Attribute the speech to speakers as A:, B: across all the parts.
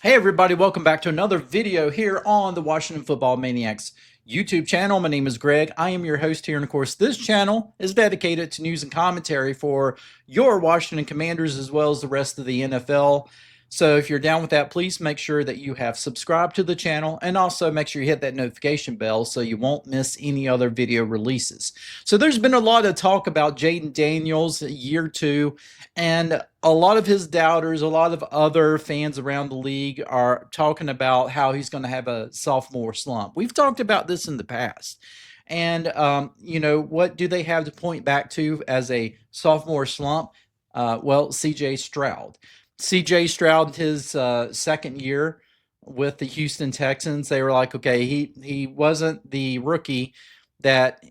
A: Hey everybody, welcome back to another video here on the Washington Football Maniacs YouTube channel. My name is Greg. I am your host here, and of course this channel is dedicated to news and commentary for your Washington Commanders as well as the rest of the NFL. So if you're down with that, please make sure that you have subscribed to the channel and also make sure you hit that notification bell so you won't miss any other video releases. So there's been a lot of talk about Jayden Daniels year two, and a lot of his doubters, a lot of other fans around the league are talking about how he's going to have a sophomore slump. We've talked about this in the past. And, what do they have to point back to as a sophomore slump? Well, CJ Stroud. CJ Stroud, his second year with the Houston Texans, they were like, okay, he wasn't the rookie that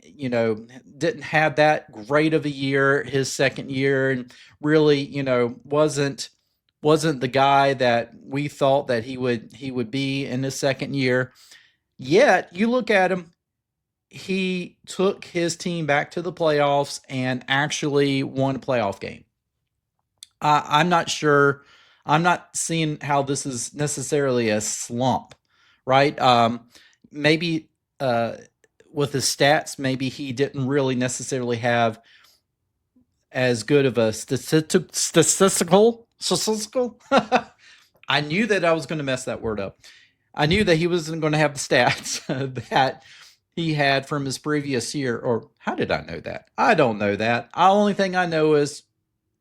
A: didn't have that great of a year his second year, and really wasn't the guy that we thought that he would be in his second year. Yet you look at him, he took his team back to the playoffs and actually won a playoff game. I'm not sure. I'm not seeing how this is necessarily a slump, right? Maybe with his stats, maybe he didn't really necessarily have as good of a statistical. I knew that I was going to mess that word up. I knew that he wasn't going to have the stats that he had from his previous year. Or how did I know that? I don't know that. The only thing I know is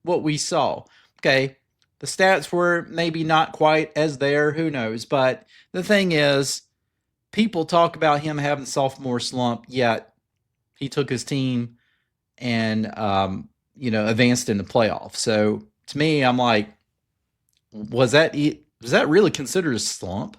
A: what we saw. Okay, the stats were maybe not quite as there. Who knows? But the thing is, people talk about him having sophomore slump, yet he took his team and advanced in the playoffs. So to me, I'm like, was that really considered a slump?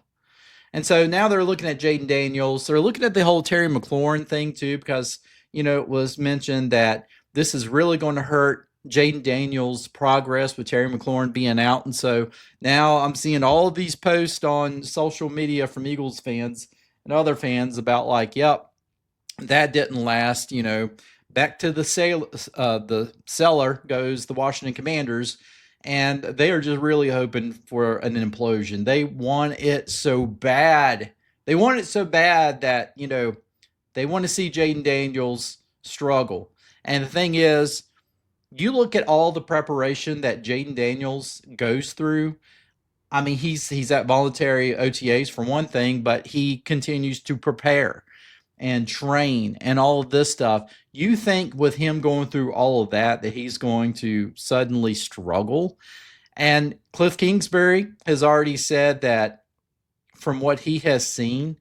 A: And so now they're looking at Jayden Daniels. They're looking at the whole Terry McLaurin thing too, because it was mentioned that this is really going to hurt Jayden Daniels' progress with Terry McLaurin being out. And so now I'm seeing all of these posts on social media from Eagles fans and other fans about like, yep, that didn't last. Back to the cellar goes the Washington Commanders, and they are just really hoping for an implosion. They want it so bad. They want it so bad that they want to see Jayden Daniels struggle. And the thing is, you look at all the preparation that Jayden Daniels goes through. I mean, he's at voluntary OTAs for one thing, but he continues to prepare and train and all of this stuff. You think with him going through all of that he's going to suddenly struggle? And Kliff Kingsbury has already said that from what he has seen,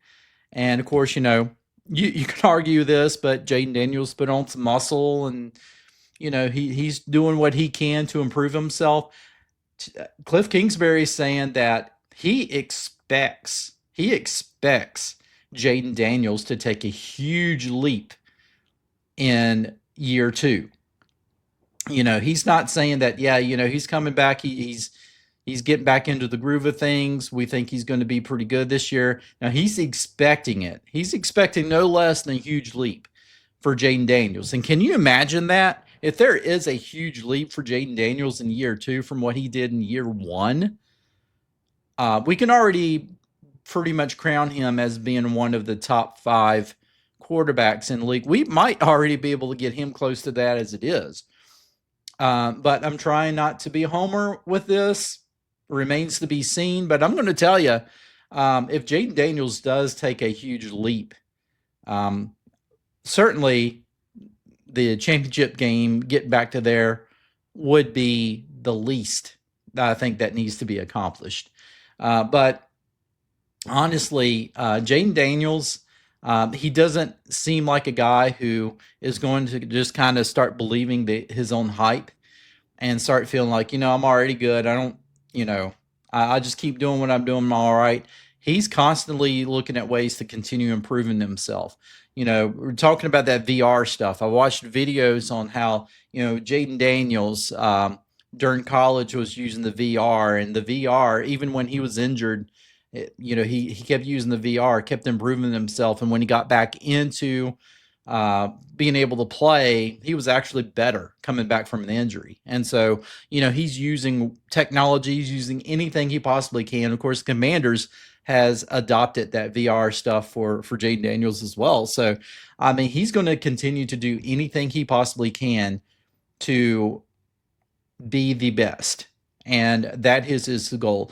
A: and of course, you can argue this, but Jayden Daniels put on some muscle, and he's doing what he can to improve himself. Kliff Kingsbury is saying that he expects Jayden Daniels to take a huge leap in year two. He's not saying that, he's coming back. He's getting back into the groove of things. We think he's going to be pretty good this year. Now he's expecting it. He's expecting no less than a huge leap for Jayden Daniels. And can you imagine that? If there is a huge leap for Jayden Daniels in year two from what he did in year one, we can already pretty much crown him as being one of the top 5 quarterbacks in the league. We might already be able to get him close to that as it is. But I'm trying not to be a homer with this. Remains to be seen. But I'm going to tell you, if Jayden Daniels does take a huge leap, certainly the championship game, getting back to there, would be the least that I think that needs to be accomplished. But honestly, Jayden Daniels, he doesn't seem like a guy who is going to just kind of start believing his own hype and start feeling like, I'm already good. I don't, I just keep doing what I'm doing. I'm all right. He's constantly looking at ways to continue improving himself. We're talking about that VR stuff. I watched videos on how, Jayden Daniels during college was using the VR, and the VR, even when he was injured, he kept using the VR, kept improving himself. And when he got back into being able to play, he was actually better coming back from an injury. And so, he's using technology, he's using anything he possibly can. Of course, Commanders has adopted that VR stuff for Jayden Daniels as well. So, I mean, he's going to continue to do anything he possibly can to be the best. And that is his goal.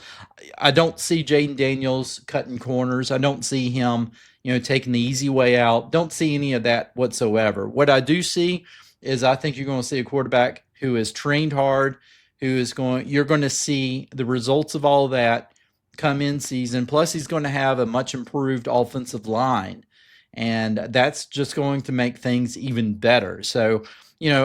A: I don't see Jayden Daniels cutting corners. I don't see him, taking the easy way out. Don't see any of that whatsoever. What I do see is I think you're going to see a quarterback who is trained hard, you're going to see the results of all of that come in season. Plus, he's going to have a much improved offensive line. And that's just going to make things even better. So,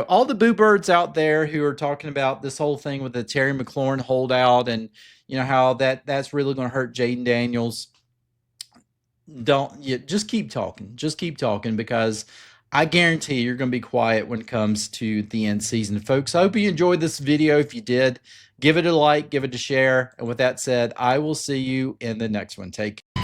A: all the boo birds out there who are talking about this whole thing with the Terry McLaurin holdout and, how that's really going to hurt Jayden Daniels. Just keep talking. Just keep talking, because I guarantee you're going to be quiet when it comes to the end season. Folks, I hope you enjoyed this video. If you did, give it a like, give it a share. And with that said, I will see you in the next one. Take care.